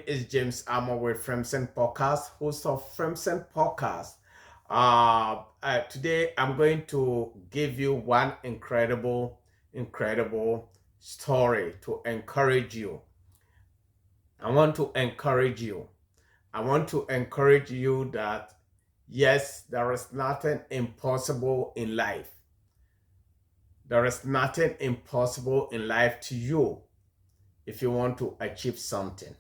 is James Armour with Fremsen Podcast, host of Fremsen Podcast. Today, I'm going to give you one incredible story to encourage you. I want to encourage you. I want to encourage you that yes, there is nothing impossible in life. There is nothing impossible in life to you if you want to achieve something.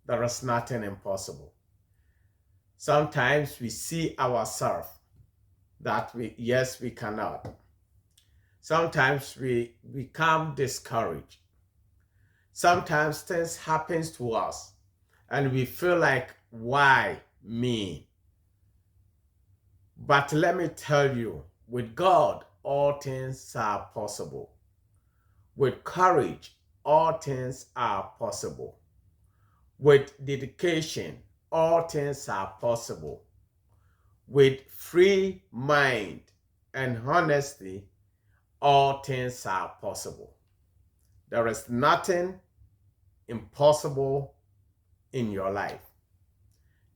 There is nothing impossible. Sometimes we see ourselves that we cannot. Sometimes we become discouraged. Sometimes things happen to us and we feel like, why me? But let me tell you, with God, all things are possible. With courage, all things are possible. With dedication, all things are possible. With free mind and honesty, all things are possible. There is nothing impossible in your life.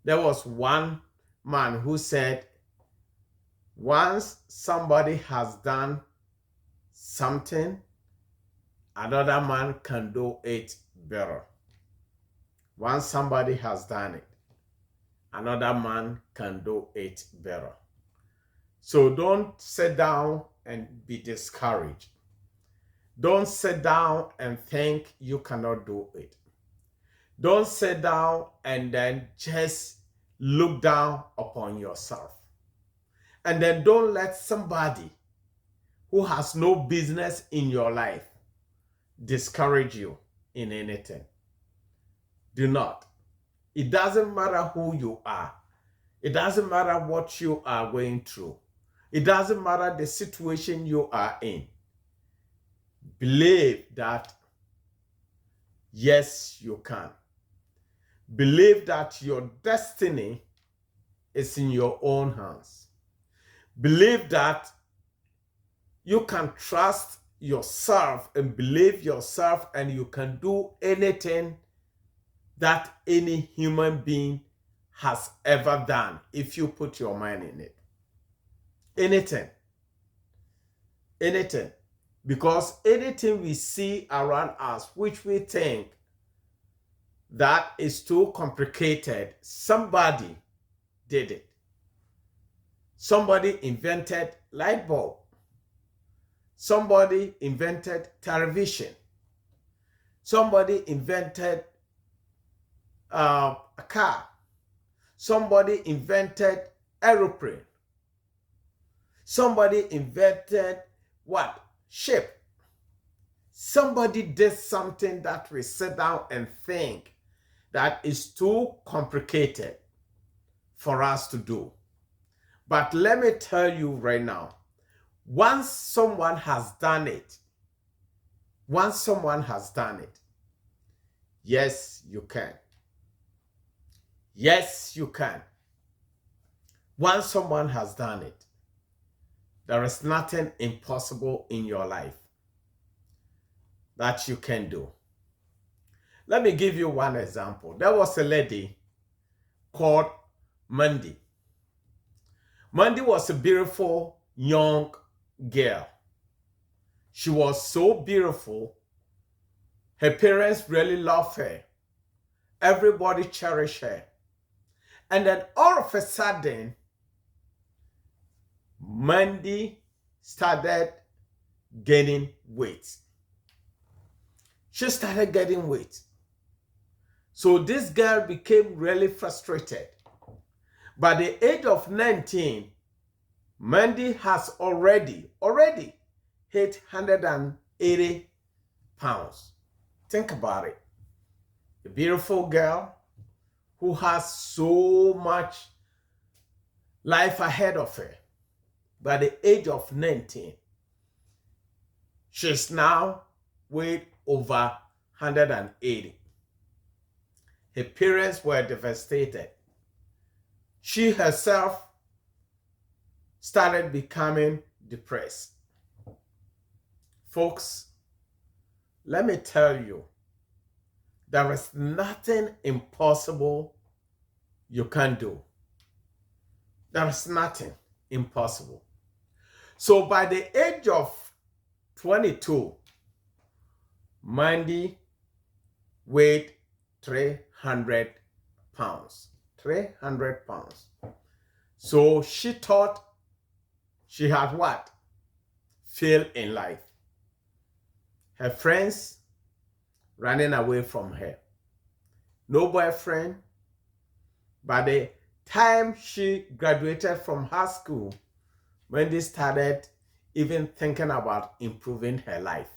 There was one man who said, once somebody has done something, another man can do it better. Once somebody has done it, another man can do it better. So don't sit down and be discouraged. Don't sit down and think you cannot do it. Don't sit down and then just look down upon yourself. And then don't let somebody who has no business in your life discourage you in anything. Do not. It doesn't matter who you are. It doesn't matter what you are going through. It doesn't matter the situation you are in. Believe that, yes, you can. Believe that your destiny is in your own hands. Believe that you can trust yourself and believe yourself, and you can do anything that any human being has ever done if you put your mind in it. Anything. Anything. Because anything we see around us which we think that is too complicated, somebody did it. Somebody invented light bulb. Somebody invented television. Somebody invented a car. Somebody invented aeroplane. Somebody invented what? Ship. Somebody did something that we sit down and think that is too complicated for us to do. But let me tell you right now, once someone has done it, yes, you can. Yes, you can. Once someone has done it, there is nothing impossible in your life that you can do. Let me give you one example. There was a lady called Mandy. Mandy was a beautiful young girl. She was so beautiful. Her parents really loved her. Everybody cherished her. And then all of a sudden, Mandy started gaining weight. She started getting weight. So this girl became really frustrated. By the age of 19, Mandy has already hit 180 pounds. Think about it. A beautiful girl who has so much life ahead of her. By the age of 19, she's now weighed over 180. Her parents were devastated. She herself started becoming depressed. Folks, let me tell you There is nothing impossible you can't do. There is nothing impossible. So by the age of 22, Mandy weighed 300 pounds. 300 pounds. So she thought she had what? Failed in life. Her friends running away from her. No boyfriend. By the time she graduated from high school, Wendy started even thinking about improving her life.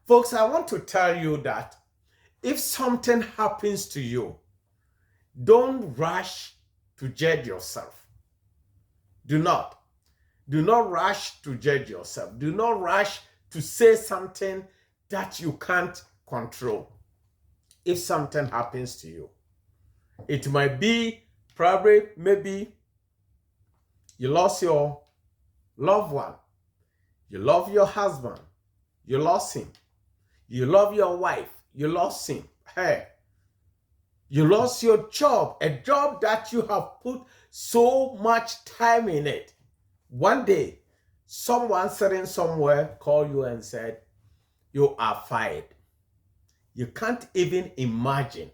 Folks, I want to tell you that if something happens to you, don't rush to judge yourself. Do not. Do not rush to judge yourself. Do not rush to say something that you can't control. If something happens to you, it might be probably, maybe you lost your loved one. You love your husband. You lost him. You love your wife. You lost him. Her. You lost your job, a job that you have put so much time in it. One day, someone sitting somewhere called you and said, you are fired. You can't even imagine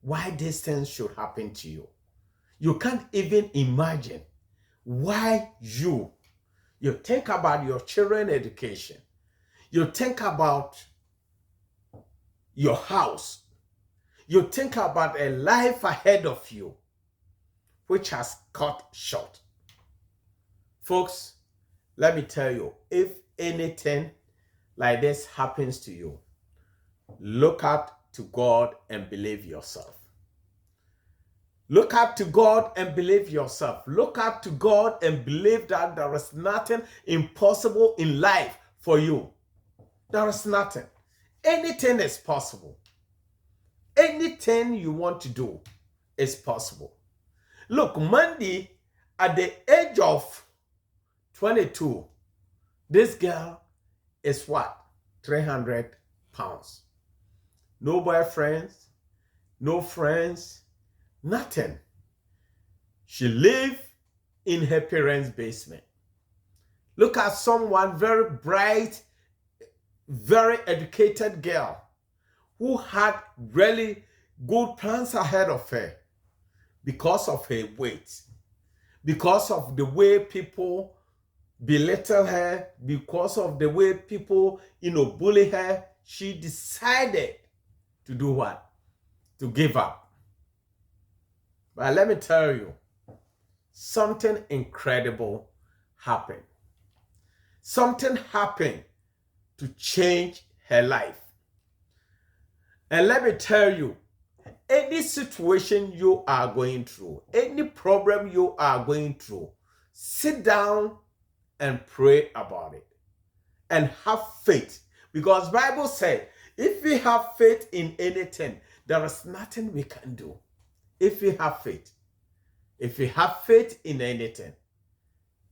why these things should happen to you. You can't even imagine why you think about your children's education. You think about your house. You think about a life ahead of you, which has cut short. Folks, let me tell you, if anything like this happens to you, look up to God and believe yourself. Look up to God and believe yourself. Look up to God and believe that there is nothing impossible in life for you. There is nothing. Anything is possible. Anything you want to do is possible. Look, Mandy, at the age of 22, this girl is what? 300 pounds. No boyfriends, no friends, nothing. She lived in her parents' basement. Look at someone very bright, very educated girl who had really good plans ahead of her because of her weight, because of the way people belittle her, because of the way people, bully her. She decided to do what? To give up. But let me tell you, something incredible happened. Something happened to change her life. And let me tell you, any situation you are going through, any problem you are going through, sit down and pray about it. And have faith. Because the Bible said, if we have faith in anything, there is nothing we can do. If we have faith. If we have faith in anything,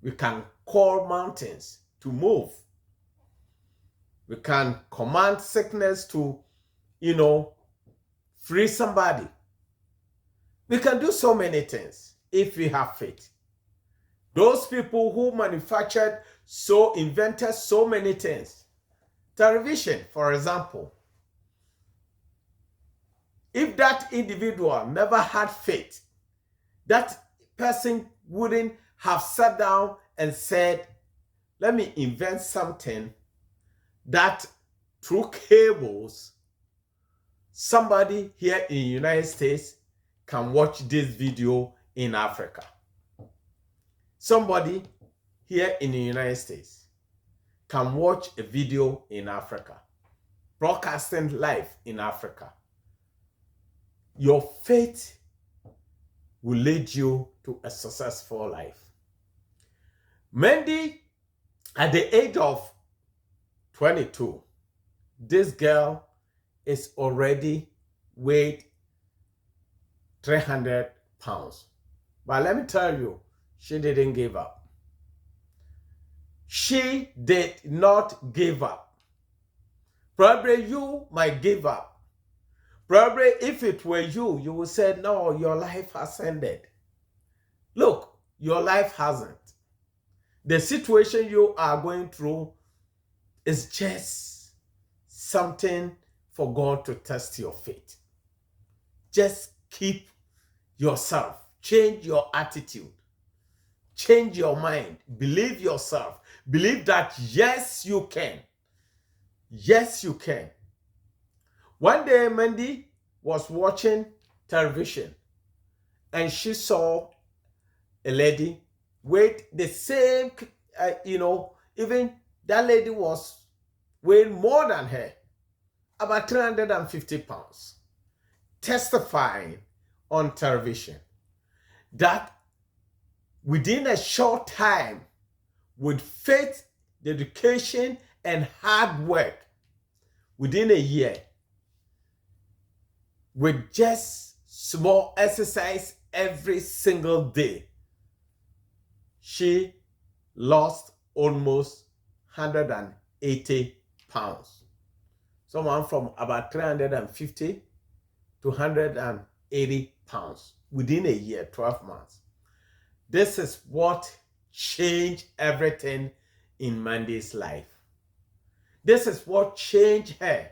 we can call mountains to move. We can command sickness to, free somebody. We can do so many things if we have faith. Those people who invented so many things. Television, for example. If that individual never had faith, that person wouldn't have sat down and said, let me invent something that through cables, somebody here in the United States can watch this video in Africa. Somebody here in the United States can watch a video in Africa, broadcasting live in Africa. Your faith will lead you to a successful life. Mandy, at the age of 22, this girl is already weighed 300 pounds. But let me tell you, she didn't give up. She did not give up. Probably you might give up. Probably if it were you, you would say, no, your life has ended. Look, your life hasn't. The situation you are going through is just something for God to test your faith. Just keep yourself, change your attitude, change your mind, believe yourself, believe that yes, you can. Yes, you can. One day, Mandy was watching television and she saw a lady with the same, even that lady was weighing more than her, about 350 pounds, testifying on television that within a short time, with faith, dedication, and hard work, within a year, with just small exercise every single day, she lost almost 180 pounds. Someone from about 350 to 180 pounds within a year, 12 months. This is what changed everything in Mandy's life. This is what changed her.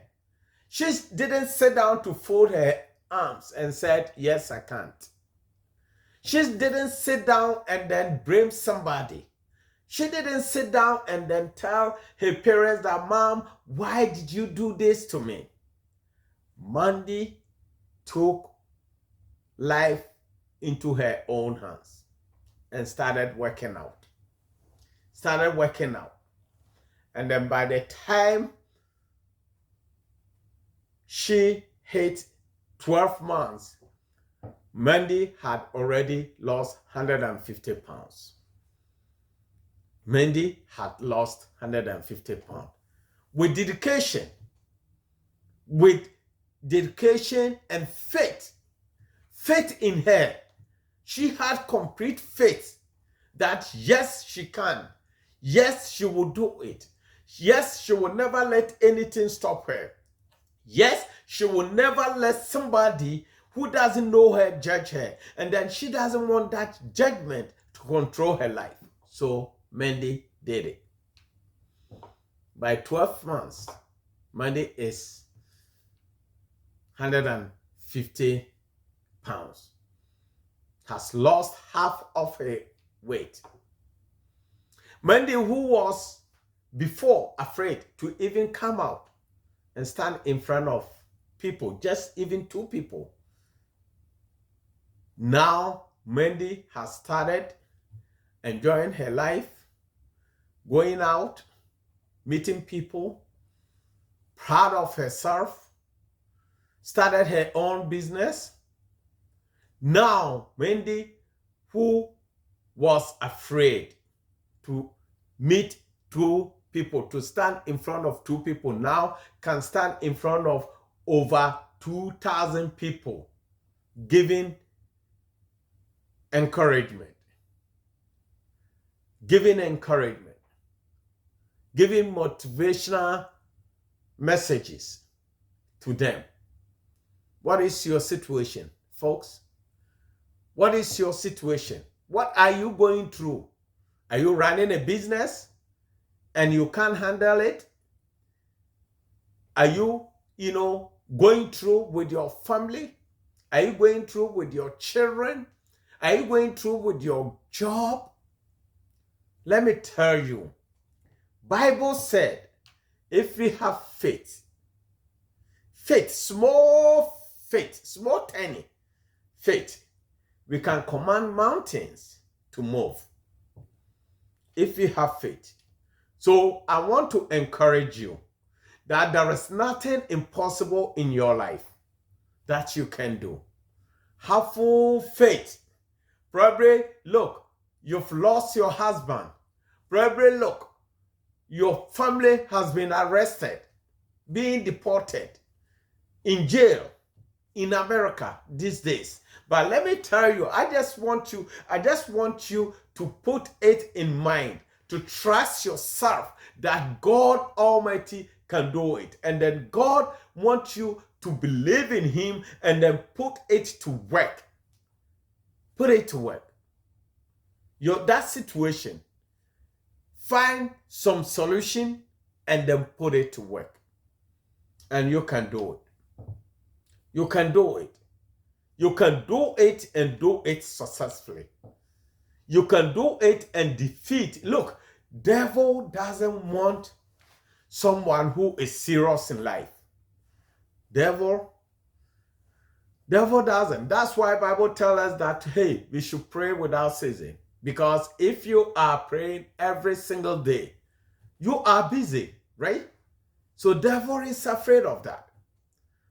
She didn't sit down to fold her arms and said, yes, I can't. She didn't sit down and then blame somebody. She didn't sit down and then tell her parents that, Mom, why did you do this to me? Mandy took life into her own hands and started working out. And then by the time she hit 12 months, Mandy had already lost 150 pounds. Mandy had lost 150 pounds. With dedication and faith in her, she had complete faith that yes, she can. Yes, she will do it. Yes, she will never let anything stop her. Yes, she will never let somebody who doesn't know her judge her. And then she doesn't want that judgment to control her life. So Mandy did it. By 12 months, Mandy is 150 pounds. Has lost half of her weight. Mandy, who was before afraid to even come out and stand in front of people, just even 2 people. Now, Mandy has started enjoying her life, going out, meeting people, proud of herself, started her own business. Now, Mandy, who was afraid to meet 2 people, to stand in front of 2 people, now can stand in front of over 2,000 people, giving encouragement, giving motivational messages to them. What is your situation, folks? What is your situation? What are you going through? Are you running a business and you can't handle it? Are you, going through with your family? Are you going through with your children? Are you going through with your job? Let me tell you, Bible said, if we have faith, small tiny faith, we can command mountains to move. If we have faith. So I want to encourage you that there is nothing impossible in your life that you can do. Have full faith. Probably, look, you've lost your husband. Probably, look, your family has been arrested, being deported, in jail, in America these days. But let me tell you, I just want you to put it in mind, to trust yourself that God Almighty can do it. And then God wants you to believe in him and then put it to work. Put it to work. That situation, find some solution and then put it to work. And you can do it. You can do it. You can do it and do it successfully. You can do it and defeat. Look, devil doesn't want someone who is serious in life. Devil doesn't. That's why Bible tells us that, hey, we should pray without ceasing. Because if you are praying every single day, you are busy, right? So devil is afraid of that.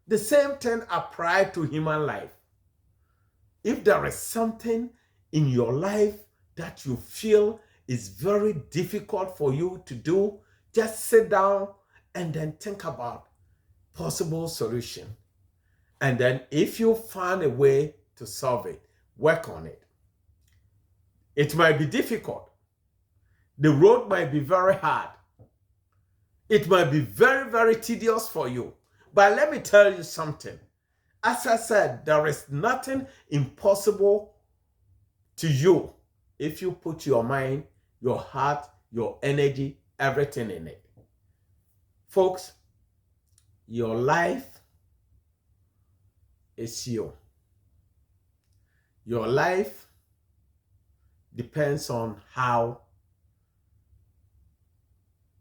The same thing applies to human life. If there is something in your life that you feel is very difficult for you to do, just sit down and then think about possible solution. And then if you find a way to solve it, work on it. It might be difficult. The road might be very hard. It might be very, very tedious for you. But let me tell you something. As I said, there is nothing impossible to you if you put your mind, your heart, your energy, everything in it. Folks, your life is you. Your life depends on how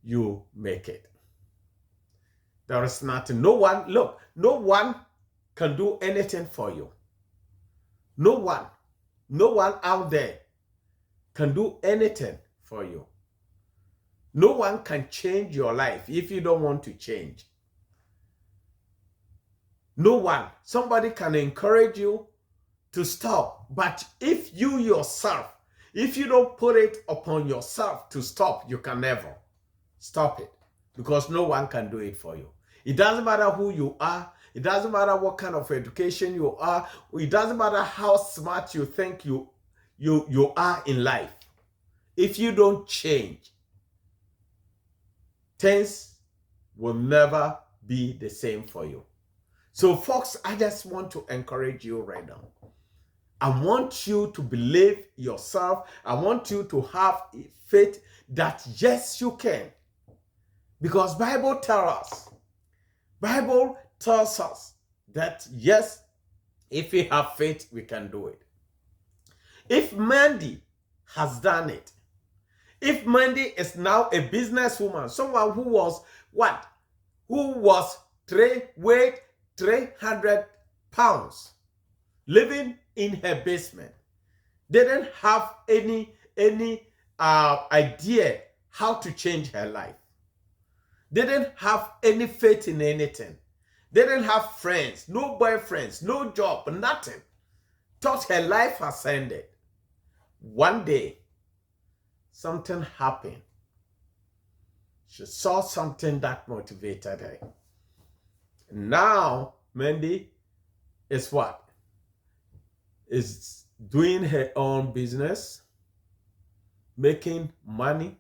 you make it. There is nothing. No one can do anything for you. No one out there can do anything for you. No one can change your life if you don't want to change. No one. Somebody can encourage you to stop, but if you yourself, if you don't put it upon yourself to stop, you can never stop it, because no one can do it for you. It doesn't matter who you are. It doesn't matter what kind of education you are. It doesn't matter how smart you think you are in life. If you don't change, things will never be the same for you. So folks, I just want to encourage you right now. I want you to believe yourself. I want you to have faith that yes, you can. Because Bible tells us that yes, if we have faith, we can do it. If Mandy has done it, if Mandy is now a businesswoman, someone who was what? Who was weighed 300 pounds, living in her basement, didn't have any idea how to change her life, didn't have any faith in anything, didn't have friends, no boyfriends, no job, nothing, thought her life has ended. One day, something happened. She saw something that motivated her. Now, Mandy is what? Is doing her own business, making money,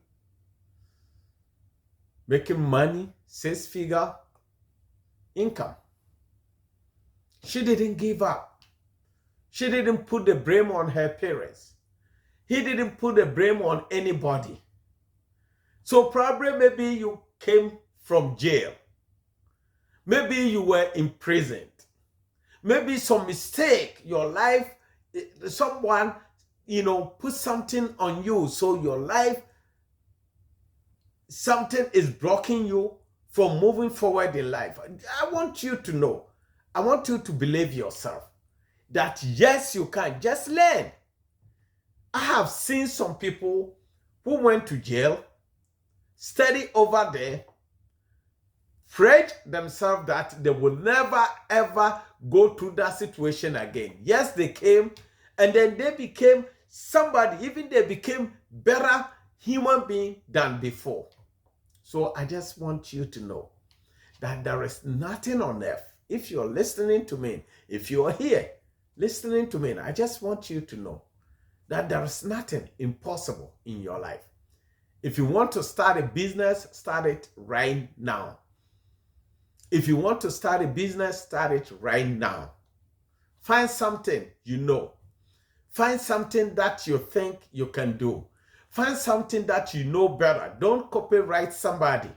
6-figure income. She didn't give up. She didn't put the blame on her parents. He didn't put the blame on anybody. So probably maybe you came from jail. Maybe you were imprisoned. Maybe some mistake, your life, someone, put something on you. So your life, something is blocking you from moving forward in life. I want you to know, I want you to believe yourself that yes, you can. Just learn. I have seen some people who went to jail, study over there, prayed themselves that they will never ever go through that situation again. Yes, they came, and then they became somebody, even they became better human being than before. So I just want you to know that there is nothing on earth. If you're listening to me, if you're here listening to me, I just want you to know that there is nothing impossible in your life. If you want to start a business, start it right now. If you want to start a business, start it right now. Find something you know. Find something that you think you can do. Find something that you know better. Don't copyright somebody.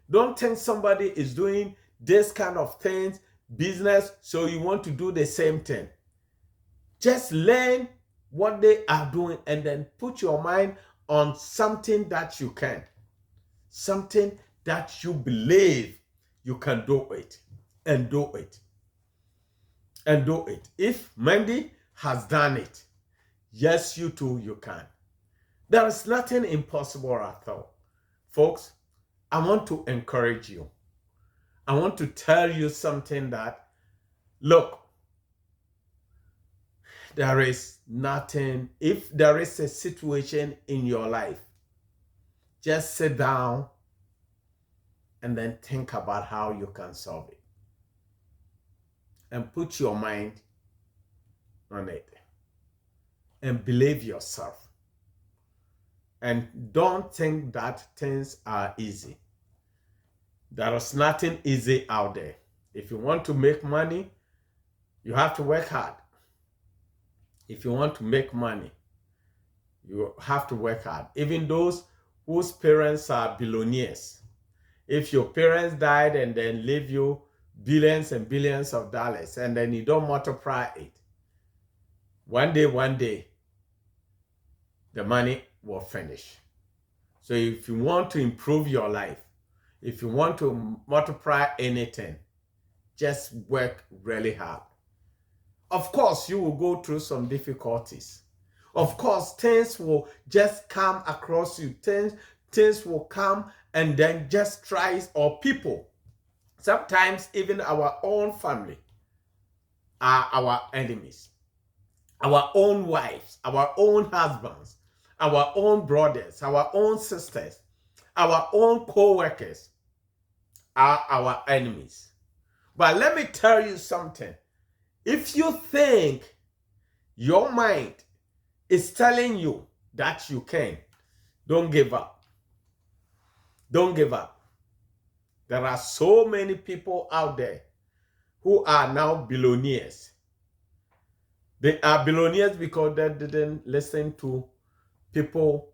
Don't think somebody is doing this kind of things, business, so you want to do the same thing. Just learn what they are doing and then put your mind on something that you can. Something that you believe you can do it. And do it. And do it. If Mandy has done it, yes, you too, you can. There is nothing impossible at all. Folks, I want to encourage you. I want to tell you something that, look, there is nothing, if there is a situation in your life, just sit down and then think about how you can solve it. And put your mind on it. And believe yourself. And don't think that things are easy. There is nothing easy out there. If you want to make money, you have to work hard. If you want to make money, you have to work hard. Even those whose parents are billionaires. If your parents died and then leave you billions and billions of dollars and then you don't multiply it, one day, the money will finish. So if you want to improve your life, if you want to multiply anything, just work really hard. Of course, you will go through some difficulties. Of course, things will just come across you. Things will come and then just try, or people. Sometimes even our own family are our enemies. Our own wives, our own husbands, our own brothers, our own sisters, our own co-workers are our enemies. But let me tell you something. If you think your mind is telling you that you can, don't give up. Don't give up. There are so many people out there who are now billionaires. They are billionaires because they didn't listen to people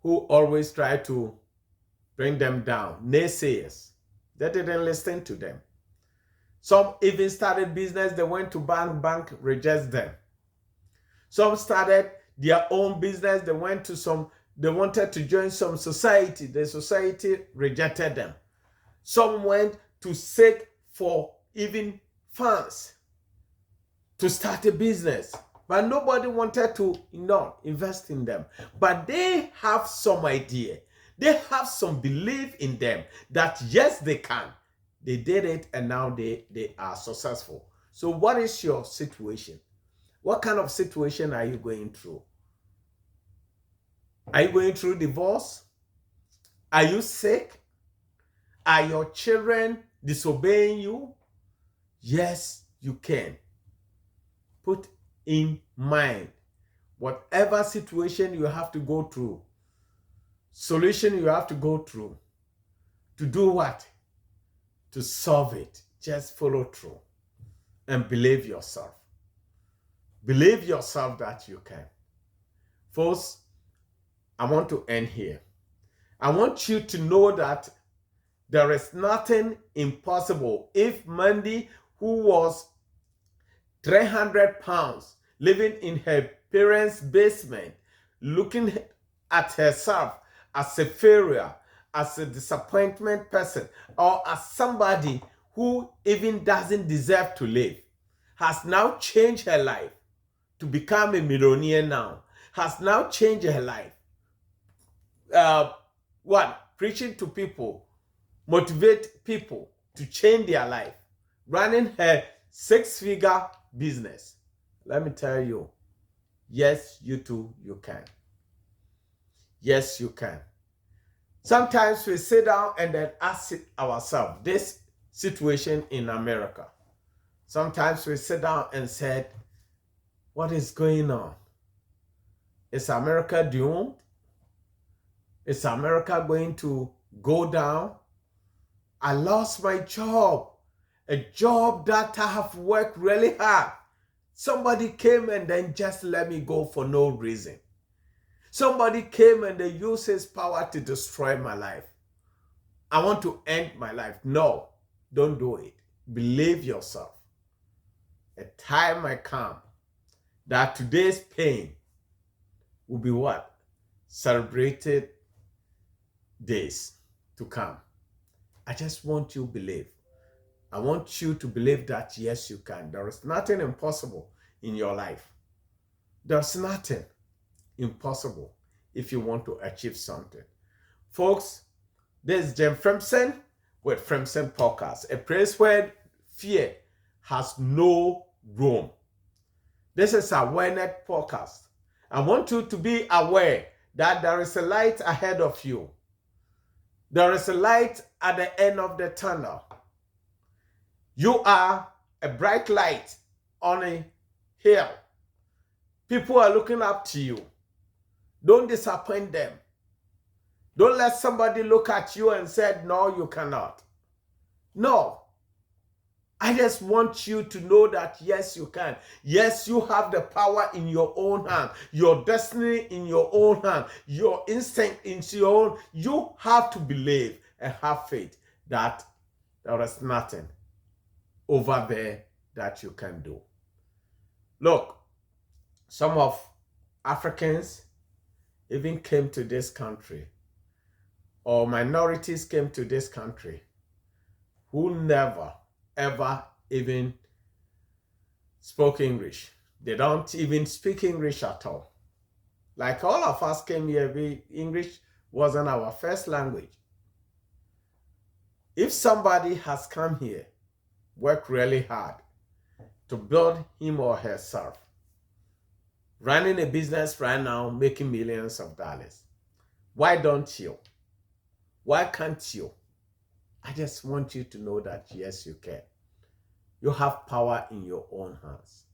who always try to bring them down, naysayers. They didn't listen to them. Some even started business, they went to bank rejects them. Some started their own business, they wanted to join some society, the society rejected them. Some went to seek for even funds to start a business, but nobody wanted to invest in them. But they have some idea. They have some belief in them that yes, they can. They did it and now they are successful. So what is your situation? What kind of situation are you going through? Are you going through divorce? Are you sick? Are your children disobeying you? Yes, you can. Put in mind whatever situation you have to go through, solution you have to go through, to do what? To solve it. Just follow through and believe yourself. Believe yourself that you can. Folks, I want to end here. I want you to know that there is nothing impossible. If Mandy, who was 300 pounds, living in her parents' basement, looking at herself as a failure, as a disappointment person, or as somebody who even doesn't deserve to live, has now changed her life to become a millionaire now, has now changed her life. Preaching to people, motivate people to change their life, running her 6-figure business. Let me tell you, yes, you too, you can. Yes, you can. Sometimes we sit down and then ask ourselves, this situation in America. Sometimes we sit down and said, what is going on? Is America doomed? Is America going to go down? I lost my job, a job that I have worked really hard. Somebody came and then just let me go for no reason. Somebody came and they used his power to destroy my life. I want to end my life. No, don't do it. Believe yourself. A time might come that today's pain will be what? Celebrated days to come. I just want you to believe. I want you to believe that yes, you can. There is nothing impossible in your life. There's nothing impossible if you want to achieve something. Folks, this is Jim Fremsen with Fremsen Podcast, a place where fear has no room. This is a Awareness Podcast. I want you to be aware that there is a light ahead of you. There is a light at the end of the tunnel. You are a bright light on a hill. People are looking up to you. Don't disappoint them. Don't let somebody look at you and say, no, you cannot. No. I just want you to know that yes, you can. Yes, you have the power in your own hand, your destiny in your own hand, your instinct in your own. You have to believe and have faith that there is nothing over there that you can do. Look, some of Africans even came to this country, or minorities came to this country, who never ever even spoke English. They don't even speak English at all. Like all of us came here, English wasn't our first language. If somebody has come here, worked really hard to build him or herself, running a business right now, making millions of dollars, why don't you? Why can't you? I just want you to know that yes, you can. You have power in your own hands.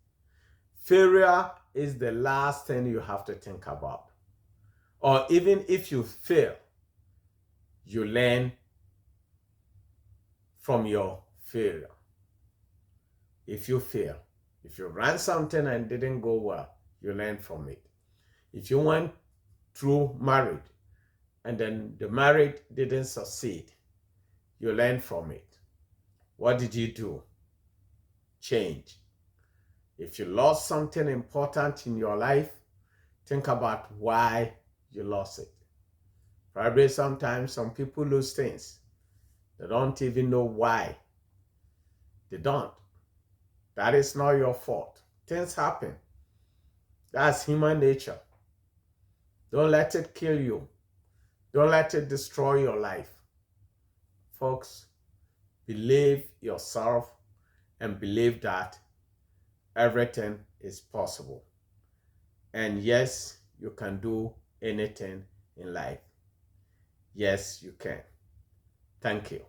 Failure is the last thing you have to think about. Or even if you fail, you learn from your failure. If you fail, if you ran something and didn't go well, you learn from it. If you went through marriage and then the marriage didn't succeed, you learn from it. What did you do? Change. If you lost something important in your life, think about why you lost it. Probably sometimes some people lose things. They don't even know why. They don't. That is not your fault. Things happen. That's human nature. Don't let it kill you. Don't let it destroy your life. Folks, believe yourself and believe that everything is possible. And yes, you can do anything in life. Yes, you can. Thank you.